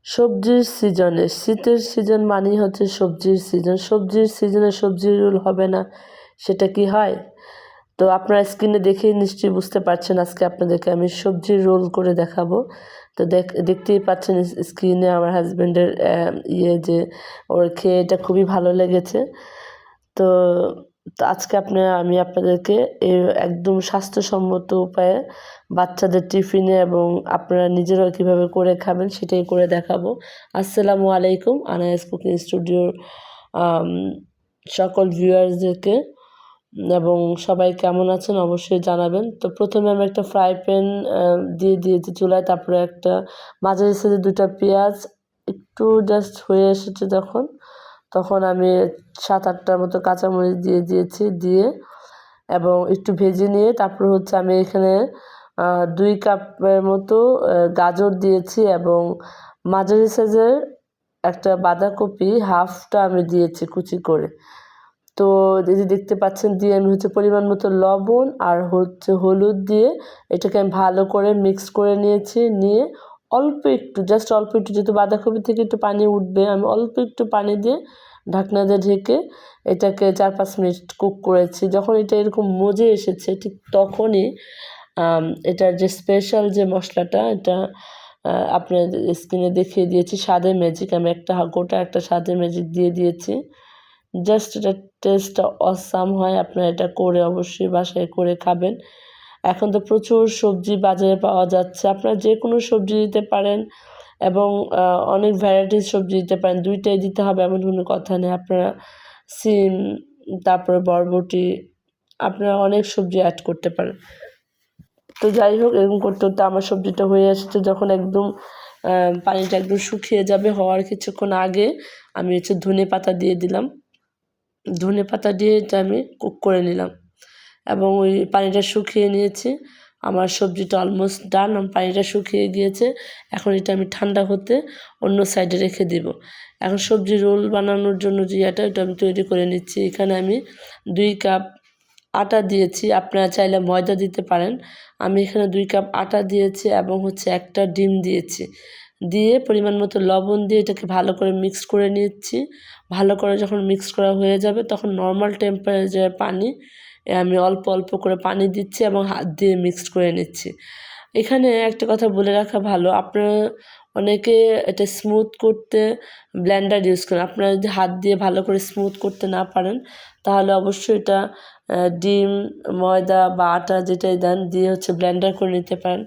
সবজির সিজনে, শীতের সিজন মানেই হচ্ছে সবজির সিজন। সবজির সিজনে সবজির রোল হবে না, সেটা কি হয়? তো আপনারা স্ক্রিনে দেখেই নিশ্চয়ই বুঝতে পারছেন আজকে আপনাদেরকে আমি সবজির রোল করে দেখাবো। তো দেখতেই পাচ্ছেন স্ক্রিনে আমার হাজব্যান্ডের যে ওর খেয়ে এটা খুবই ভালো লেগেছে। তো আজকে আমি আপনাদেরকে একদম স্বাস্থ্যসম্মত উপায়ে বাচ্চাদের টিফিনে এবং আপনারা নিজেরাও কীভাবে করে খাবেন সেটাই করে দেখাবো। আসসালামু আলাইকুম আনায়াস কুকিং স্টুডিওর সকল ভিউয়ার্সদেরকে এবং সবাই কেমন আছেন অবশ্যই জানাবেন। তো প্রথমে আমি একটা ফ্রাই প্যান দিয়ে দিয়েছি চুলায়, তারপরে একটা মাঝারি সাইজের 2টা পেঁয়াজ একটু জাস্ট হয়ে এসেছে তখন আমি 7-8টার মতো কাঁচামরিচ দিয়ে দিয়েছি, এবং একটু ভেজে নিয়ে তারপর হচ্ছে আমি এখানে 2 কাপের মতো গাজর দিয়েছি এবং মাঝারি সাইজের একটা বাঁধাকপি হাফটা আমি দিয়েছি কুচি করে। তো এই যে দেখতে পাচ্ছেন দিয়ে আমি হচ্ছে পরিমাণ মতো লবণ আর হচ্ছে হলুদ দিয়ে এটাকে আমি ভালো করে মিক্স করে নিয়ে অল্প একটু যেহেতু বাঁধাকপি থেকে একটু পানি উঠবে, আমি অল্প একটু পানি দিয়ে ঢাকনা দিয়ে ঢেকে এটাকে 4-5 মিনিট কুক করেছি। যখন এটা এরকম মজে এসেছে ঠিক তখনই এটার যে স্পেশাল যে মশলাটা এটা আপনাদের স্ক্রিনে দেখিয়ে দিয়েছি, স্বাদের ম্যাজিক। আমি গোটা একটা স্বাদের ম্যাজিক দিয়ে দিয়েছি। জাস্ট এটার টেস্টটা অসাম হয়। আপনারা এটা করে অবশ্যই বাসায় করে খাবেন। এখন তো প্রচুর সবজি বাজারে পাওয়া যাচ্ছে, আপনারা যে কোনো সবজি দিতে পারেন এবং অনেক ভ্যারাইটিস সবজি দিতে পারেন। 2টাই দিতে হবে এমন কোনো কথা নেই। আপনারা সিম, তারপরে বরবটি, আপনারা অনেক সবজি অ্যাড করতে পারেন। তো যাই হোক, এরকম করতে আমার সবজিটা হয়ে এসেছে। যখন একদম পানিটা একদম শুকিয়ে যাবে, হওয়ার কিছুক্ষণ আগে আমি হচ্ছে ধনেপাতা দিয়ে দিলাম। ধনেপাতা দিয়ে এটা আমি কুক করে নিলাম এবং ওই পানিটা শুকিয়ে নিয়েছি। আমার সবজিটা অলমোস্ট ডান, পানিটা শুকিয়ে গিয়েছে। এখন এটা আমি ঠান্ডা হতে অন্য সাইডে রেখে দেব। এখন সবজি রোল বানানোর জন্য যে এটা আমি তৈরি করে নিচ্ছি। এখানে আমি 2 কাপ আটা দিয়েছি, আপনারা চাইলে ময়দা দিতে পারেন। আমি এখানে 2 কাপ আটা দিয়েছি এবং হচ্ছে একটা ডিম দিয়েছি, দিয়ে পরিমাণ মতো লবণ দিয়ে এটাকে ভালো করে মিক্স করে নিচ্ছি। ভালো করে যখন মিক্স করা হয়ে যাবে তখন নর্মাল টেম্পারেচারে পানি আমি অল্প অল্প করে পানি দিচ্ছি এবং হাত দিয়ে মিক্সড করে নিচ্ছি। এখানে একটা কথা বলে রাখা ভালো, আপনারা অনেকে এটা স্মুথ করতে ব্লেন্ডার ইউজ করেন। আপনারা যদি হাত দিয়ে ভালো করে স্মুথ করতে না পারেন তাহলে অবশ্যই এটা ডিম, ময়দা বা আটা যেটাই দেন দিয়ে হচ্ছে ব্লেন্ডার করে নিতে পারেন,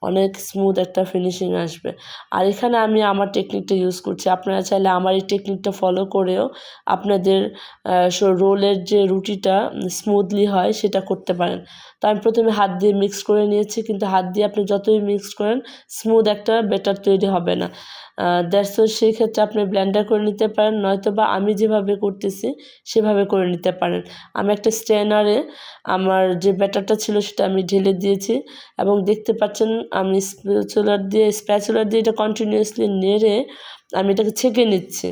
অনেক স্মুথ একটা ফিনিশিং আসবে। আর এখানে আমি আমার টেকনিকটা ইউজ করছি, আপনারা চাইলে আমার এই টেকনিকটা ফলো করেও আপনাদের রোলের যে রুটিটা স্মুথলি হয় সেটা করতে পারেন। তো আমি প্রথমে হাত দিয়ে মিক্স করে নিয়েছি, কিন্তু হাত দিয়ে আপনি যতই মিক্স করেন স্মুথ একটা ব্যাটার তৈরি হবে না। দ্যাটস ওয়াই সেই ক্ষেত্রে আপনি ব্লেন্ডার করে নিতে পারেন, নয়তো বা আমি যেভাবে করতেছি সেভাবে করে নিতে পারেন। আমি একটা স্ট্রেনারে আমার যে ব্যাটারটা ছিল সেটা আমি ঢেলে দিয়েছি এবং দেখতে পাচ্ছেন আমি স্প্যাচুলার দিয়ে এটা কন্টিনিউয়াসলি নেড়ে আমি এটাকে ছেঁকে নিচ্ছি,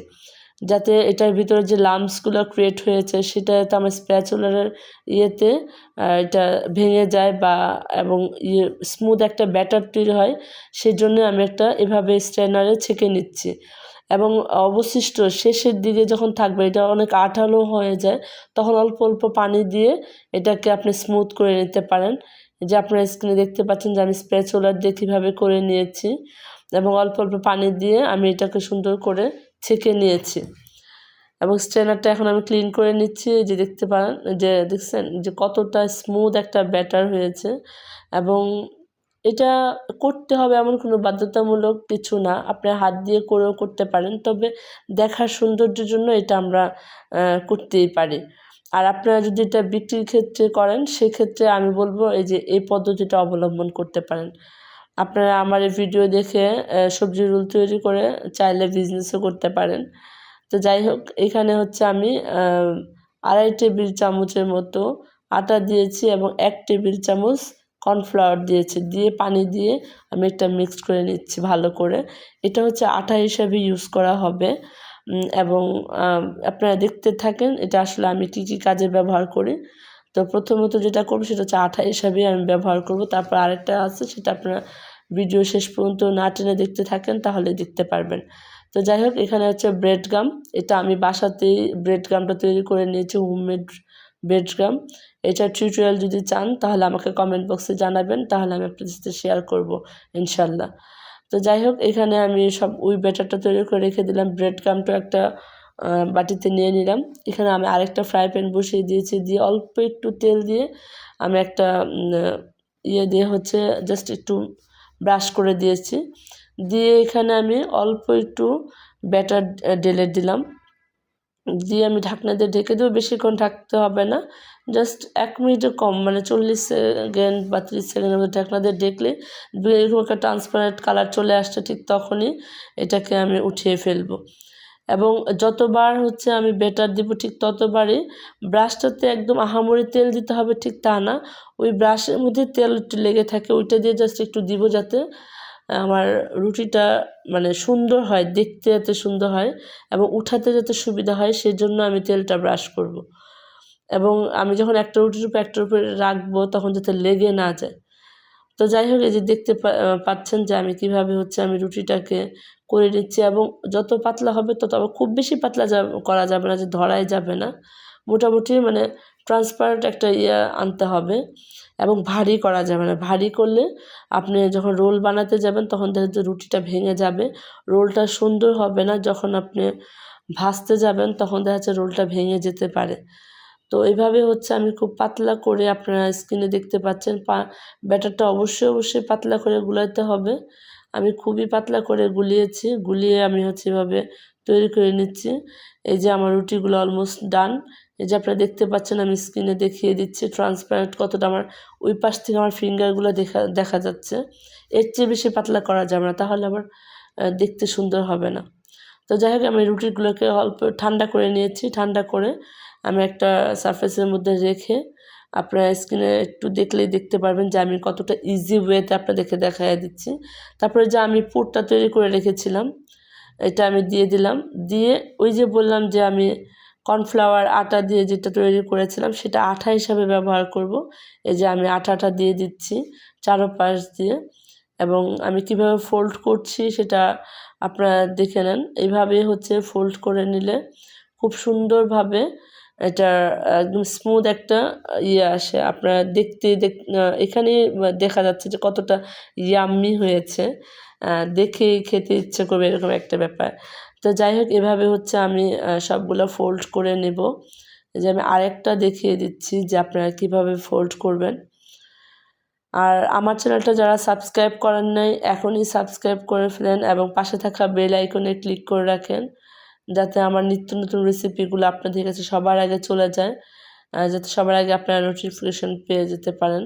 যাতে এটার ভিতরে যে লাম্পসগুলো ক্রিয়েট হয়েছে সেটা যাতে আমার স্প্যাচুলারের ইয়েতে এটা ভেঙে যায় এবং স্মুথ একটা ব্যাটার তৈরি হয়। সেজন্য আমি এভাবে স্ট্রেনারে ছেঁকে নিচ্ছি এবং অবশিষ্ট শেষের দিকে যখন থাকবে এটা অনেক আঠালো হয়ে যায়, তখন অল্প অল্প পানি দিয়ে এটাকে আপনি স্মুথ করে নিতে পারেন। যে আপনার স্ক্রিনে দেখতে পাচ্ছেন যে আমি স্প্যাচুলার দিয়ে কীভাবে করে নিয়েছি এবং অল্প অল্প পানি দিয়ে আমি এটাকে সুন্দর করে ছেঁকে নিয়েছি এবং স্ট্রেনারটা এখন আমি ক্লিন করে নিচ্ছি। যে দেখতে পারেন যে দেখছেন যে কতটা স্মুথ একটা ব্যাটার হয়েছে এবং এটা করতে হবে এমন কোনো বাধ্যতামূলক কিছু না, আপনার হাত দিয়ে করেও করতে পারেন, তবে দেখার সৌন্দর্যের জন্য এটা আমরা করতেই পারি। আর আপনারা যদি এটা বিক্রির ক্ষেত্রে করেন সেক্ষেত্রে আমি বলবো এই পদ্ধতিটা অবলম্বন করতে পারেন। আপনারা আমার এই ভিডিও দেখে সবজি রোল তৈরি করে চাইলে বিজনেসও করতে পারেন। তো যাই হোক, এখানে হচ্ছে আমি 2.5 টেবিল চামচের মতো আটা দিয়েছি এবং 1 টেবিল চামচ কর্নফ্লাওয়ার দিয়েছি, দিয়ে পানি দিয়ে আমি এটা মিক্সড করে নিচ্ছি ভালো করে। এটা হচ্ছে আটা হিসাবে ইউজ করা হবে এবং আপনারা দেখতে থাকেন এটা আসলে আমি কী কী কাজে ব্যবহার করি। তো প্রথমত যেটা করব সেটা হচ্ছে আটা হিসাবেই আমি ব্যবহার করব। তারপর আরেকটা আছে সেটা আপনারা ভিডিও শেষ পর্যন্ত না টেনে দেখতে থাকেন তাহলে দেখতে পারবেন। তো যাই হোক, এখানে হচ্ছে ব্রেড গাম। এটা আমি বাসাতেই ব্রেড গামটা তৈরি করে নিয়েছি, হোমমেড ব্রেড গাম। এটার টিউটোরিয়াল যদি চান তাহলে আমাকে কমেন্ট বক্সে জানাবেন, তাহলে আমি আপনাদের সাথে শেয়ার করব ইনশাল্লাহ। তো যাই হোক, এখানে আমি সব ওই ব্যাটারটা তৈরি করে রেখে দিলাম। ব্রেড গামটা একটা বাটিতে নিয়ে নিলাম। এখানে আমি আরেকটা ফ্রাই প্যান বসিয়ে দিয়েছি, দিয়ে অল্প একটু তেল দিয়ে আমি একটা ইয়ে দিয়ে হচ্ছে জাস্ট একটু ব্রাশ করে দিয়েছি। দিয়ে এখানে আমি অল্প একটু ব্যাটার ঢেলে দিলাম, দিয়ে আমি ঢাকনা দিয়ে ঢেকে দেবো। বেশিক্ষণ ঢাকতে হবে না, জাস্ট 1 মিনিটের কম, মানে 40 সেকেন্ড বা 30 সেকেন্ডের মধ্যে ঢাকনা দিয়ে ঢেকলে এরকম একটা ট্রান্সপারেন্ট কালার চলে আসছে, ঠিক তখনই এটাকে আমি উঠিয়ে ফেলবো। এবং যতবার হচ্ছে আমি ব্যাটার দিব ঠিক ততবারই ব্রাশটাতে একদম আহামরি তেল দিতে হবে ঠিক তা না, ওই ব্রাশের মধ্যে তেল একটু লেগে থাকে, ওইটা দিয়ে জাস্ট একটু দিব যাতে আমার রুটিটা মানে সুন্দর হয়, দেখতে যাতে সুন্দর হয় এবং উঠাতে যাতে সুবিধা হয়, সেজন্য আমি তেলটা ব্রাশ করব। এবং আমি যখন একটা রুটির উপর একটার উপরে রাখবো তখন যাতে লেগে না যায়। তো যাই হোক, এই যে দেখতে পাচ্ছেন যে আমি কীভাবে হচ্ছে আমি রুটিটাকে করে নিচ্ছি, এবং যত পাতলা হবে তত, আবার খুব বেশি পাতলা করা যাবে না যে ধরাই যাবে না, মোটামুটি মানে ট্রান্সপারেন্ট একটা আনতে হবে, এবং ভারী করা যাবে না। ভারী করলে আপনি যখন রোল বানাতে যাবেন তখন দেখা যাচ্ছে রুটিটা ভেঙে যাবে, রোলটা সুন্দর হবে না। যখন আপনি ভাজতে যাবেন তখন দেখা যাচ্ছে রোলটা ভেঙে যেতে পারে। তো এইভাবে হচ্ছে আমি খুব পাতলা করে, আপনারা স্ক্রিনে দেখতে পাচ্ছেন, ব্যাটারটা অবশ্যই পাতলা করে গুলাতে হবে। আমি খুবই পাতলা করে গুলিয়েছি, গুলিয়ে আমি হচ্ছে এভাবে তৈরি করে নিচ্ছি। এই যে আমার রুটিগুলো অলমোস্ট ডান। এই যে আপনারা দেখতে পাচ্ছেন, আমি স্ক্রিনে দেখিয়ে দিচ্ছি ট্রান্সপারেন্ট কতটা আমার ওই পাশ থেকে আমার ফিঙ্গারগুলো দেখা যাচ্ছে। এর চেয়ে বেশি পাতলা করা যাবে না, তাহলে আবার দেখতে সুন্দর হবে না। তো যাই হোক, আমি রুটিগুলোকে অল্প ঠান্ডা করে নিয়েছি। ঠান্ডা করে আমি একটা সারফেসের মধ্যে রেখে, আপনারা স্ক্রিনে একটু দেখলেই দেখতে পারবেন যে আমি কতটা ইজি ওয়েতে আপনাদেরকে দেখাইয়া দিচ্ছি। তারপরে যে আমি পুরটা তৈরি করে রেখেছিলাম, এটা আমি দিয়ে দিলাম। দিয়ে ওই যে বললাম যে আমি কর্নফ্লাওয়ার আটা দিয়ে যেটা তৈরি করেছিলাম সেটা আঠা হিসাবে ব্যবহার করব। এই যে আমি আটাটা দিয়ে দিচ্ছি চারোপাশ দিয়ে, এবং আমি কিভাবে ফোল্ড করছি সেটা আপনারা দেখে নেন। এইভাবে হচ্ছে ফোল্ড করে নিলে খুব সুন্দরভাবে এটা একদম স্মুথ একটা আসে। আপনারা এখানেই দেখা যাচ্ছে যে কতটা ইয়াম্মি হয়েছে, দেখেই খেতে ইচ্ছে করবে এরকম একটা ব্যাপার। তো যাই হোক, এভাবে হচ্ছে আমি সবগুলো ফোল্ড করে নেব। এই যে আমি আরেকটা দেখিয়ে দিচ্ছি যে আপনারা কীভাবে ফোল্ড করবেন। আর আমার চ্যানেলটা যারা সাবস্ক্রাইব করেন নাই, এখনই সাবস্ক্রাইব করে ফেলেন এবং পাশে থাকা বেল আইকনে ক্লিক করে রাখেন, যাতে আমার নিত্য নতুন রেসিপিগুলো আপনাদের কাছে সবার আগে চলে যায়, যাতে সবার আগে আপনারা নোটিফিকেশন পেয়ে যেতে পারেন।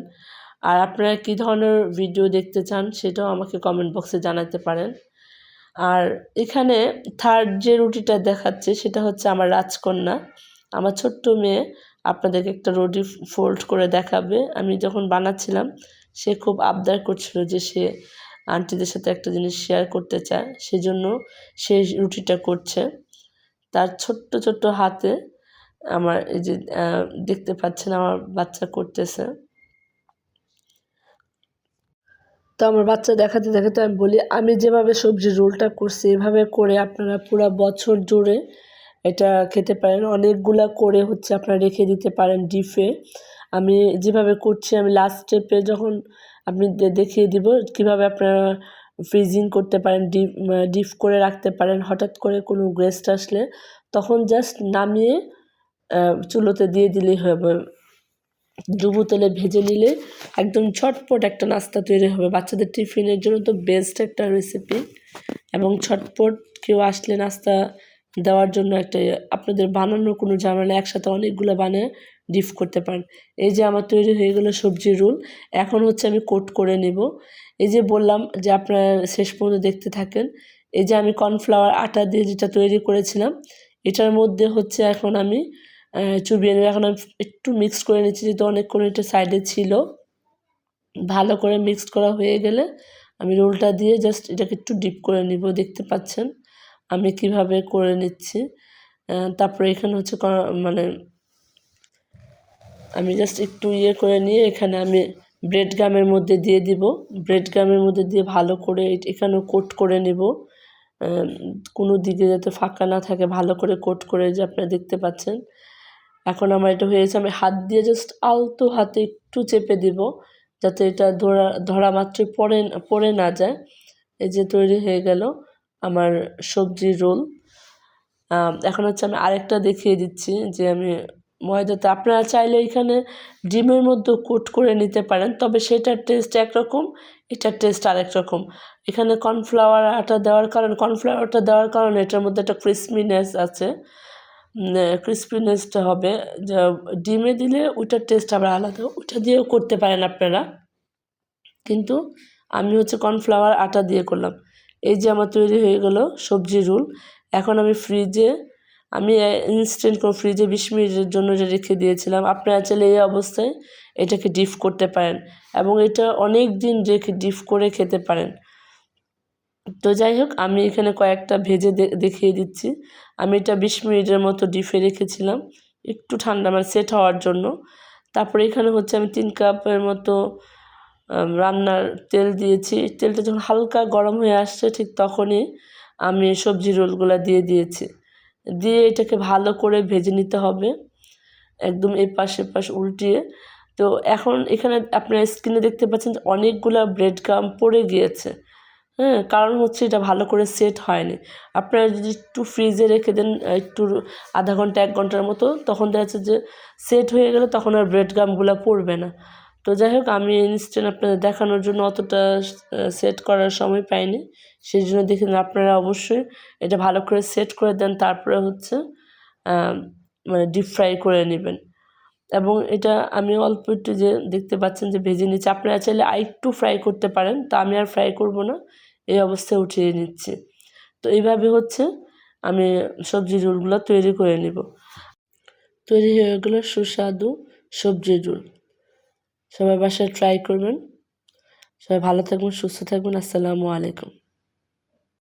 আর আপনারা কী ধরনের ভিডিও দেখতে চান সেটাও আমাকে কমেন্ট বক্সে জানাতে পারেন। আর এখানে থার্ড যে রুটিটা দেখাচ্ছে সেটা হচ্ছে আমার রাজকন্যা, আমার ছোট্ট মেয়ে আপনাদেরকে একটা রুটি ফোল্ড করে দেখাবে। আমি যখন বানাচ্ছিলাম সে খুব আবদার করছিল যে সে আন্টিদের সাথে একটা জিনিস শেয়ার করতে চায়, সেজন্য সে রুটিটা করছে তার ছোট্ট হাতে। আমার এই যে দেখতে পাচ্ছেন আমার বাচ্চা করতেছে। তো আমার বাচ্চা দেখাতে আমি বলি, আমি যেভাবে সবজির রোলটা করছি এভাবে করে আপনারা পুরো বছর জুড়ে এটা খেতে পারেন। অনেকগুলা করে হচ্ছে আপনারা রেখে দিতে পারেন ডিপে। আমি যেভাবে করছি, আমি লাস্ট স্টেপে যখন আপনি দেখিয়ে দিব কীভাবে আপনারা ফ্রিজিং করতে পারেন, ডিপ করে রাখতে পারেন। হঠাৎ করে কোনো গেস্ট আসলে তখন জাস্ট নামিয়ে চুলোতে দিয়ে দিলেই হবে। ডুবো তেলে ভেজে নিলে একদম ঝটপট একটা নাস্তা তৈরি হবে। বাচ্চাদের টিফিনের জন্য তো বেস্ট একটা রেসিপি, এবং ঝটপট কেউ আসলে নাস্তা দেওয়ার জন্য একটা আপনাদের বানানোর কোনো ঝামেলা, একসাথে অনেকগুলো বানিয়ে ডিপ করতে পারেন। এই যে আমার তৈরি হয়ে গেলো সবজির রোল। এখন হচ্ছে আমি কোট করে নেব। এই যে বললাম যে আপনারা শেষ পর্যন্ত দেখতে থাকেন। এই যে আমি কর্নফ্লাওয়ার আটা দিয়ে যেটা তৈরি করেছিলাম এটার মধ্যে হচ্ছে এখন আমি চুবিয়ে নেব। এখন আমি একটু মিক্সড করে নিচ্ছি, যেহেতু অনেকক্ষণ এটা সাইডে ছিল। ভালো করে মিক্সড করা হয়ে গেলে আমি রোলটা দিয়ে জাস্ট এটাকে একটু ডিপ করে নিব। দেখতে পাচ্ছেন আমি কিভাবে করে নিচ্ছি। তারপরে এখানে হচ্ছে মানে আমি জাস্ট একটু করে নিয়ে এখানে আমি ব্রেড গামের মধ্যে দিয়ে দিব। ব্রেড গামের মধ্যে দিয়ে ভালো করে এখানেও কোট করে নেব, কোনো দিকে যাতে ফাঁকা না থাকে, ভালো করে কোট করে যে আপনারা দেখতে পাচ্ছেন। এখন আমার এটা হয়েছে, আমি হাত দিয়ে জাস্ট আলতো হাতে একটু চেপে দিব যাতে এটা ধরা মাত্রই পড়ে না যায়। এই যে তৈরি হয়ে গেল আমার সবজির রোল। এখন হচ্ছে আমি আরেকটা দেখিয়ে দিচ্ছি যে আমি ময়দাতে, আপনারা চাইলে এখানে ডিমের মধ্যেও কোট করে নিতে পারেন, তবে সেটার টেস্ট একরকম, এটার টেস্ট আরেক রকম। এখানে কর্নফ্লাওয়ারটা দেওয়ার কারণে এটার মধ্যে একটা ক্রিসপিনেস আছে, ক্রিসপিনেসটা হবে। যা ডিমে দিলে ওইটার টেস্ট আবার আলাদা, ওইটা দিয়েও করতে পারেন আপনারা, কিন্তু আমি হচ্ছে কর্নফ্লাওয়ার আটা দিয়ে করলাম। এই যে আমার তৈরি হয়ে গেল সবজি রোল। এখন আমি ইনস্ট্যান্ট করে ফ্রিজে 20 মিনিটের জন্য রেখে দিয়েছিলাম। আপনারা চাইলে এই অবস্থায় এটাকে ডিপ করতে পারেন এবং এটা অনেক দিন রেখে ডিপ করে খেতে পারেন। তো যাই হোক, আমি এখানে কয়েকটা ভেজে দেখিয়ে দিচ্ছি। আমি এটা 20 মিনিটের মতো ডিপে রেখেছিলাম, একটু ঠান্ডা মানে সেট হওয়ার জন্য। তারপরে এখানে হচ্ছে আমি 3 কাপের মতো রান্নার তেল দিয়েছি। তেলটা যখন হালকা গরম হয়ে আসছে ঠিক তখনই আমি সবজি রোলগুলো দিয়ে দিয়েছি। দিয়ে এটাকে ভালো করে ভেজে নিতে হবে, একদম এপাশ উল্টিয়ে। তো এখন এখানে আপনারা স্ক্রিনে দেখতে পাচ্ছেন যে অনেকগুলা ব্রেড ক্রাম্ব পড়ে গিয়েছে, হ্যাঁ, কারণ হচ্ছে এটা ভালো করে সেট হয়নি। আপনারা যদি একটু ফ্রিজে রেখে দেন একটু আধা ঘন্টা 1 ঘন্টার মতো, তখন দেখা যাচ্ছে যে সেট হয়ে গেলে তখন আর ব্রেড ক্রাম্বগুলো পড়বে না। তো যাই হোক, আমি ইনস্ট্যান্ট আপনাদের দেখানোর জন্য অতটা সেট করার সময় পাইনি, সেই জন্য দেখে আপনারা অবশ্যই এটা ভালো করে সেট করে দেন, তারপরে হচ্ছে মানে ডিপ ফ্রাই করে নেবেন। এবং এটা আমি অল্প একটু যে দেখতে পাচ্ছেন যে ভেজে নিচ্ছি, আপনারা চাইলে আরেকটু ফ্রাই করতে পারেন, তো আমি আর ফ্রাই করব না, এই অবস্থায় উঠিয়ে নিচ্ছি। তো এইভাবে হচ্ছে আমি সবজি রোলগুলো তৈরি করে নেব। তৈরি হয়ে গেলো সুস্বাদু সবজি রোল। সবাই বাসায় ট্রাই করবেন। সবাই ভালো থাকবেন, সুস্থ থাকবেন। আসসালামু আলাইকুম।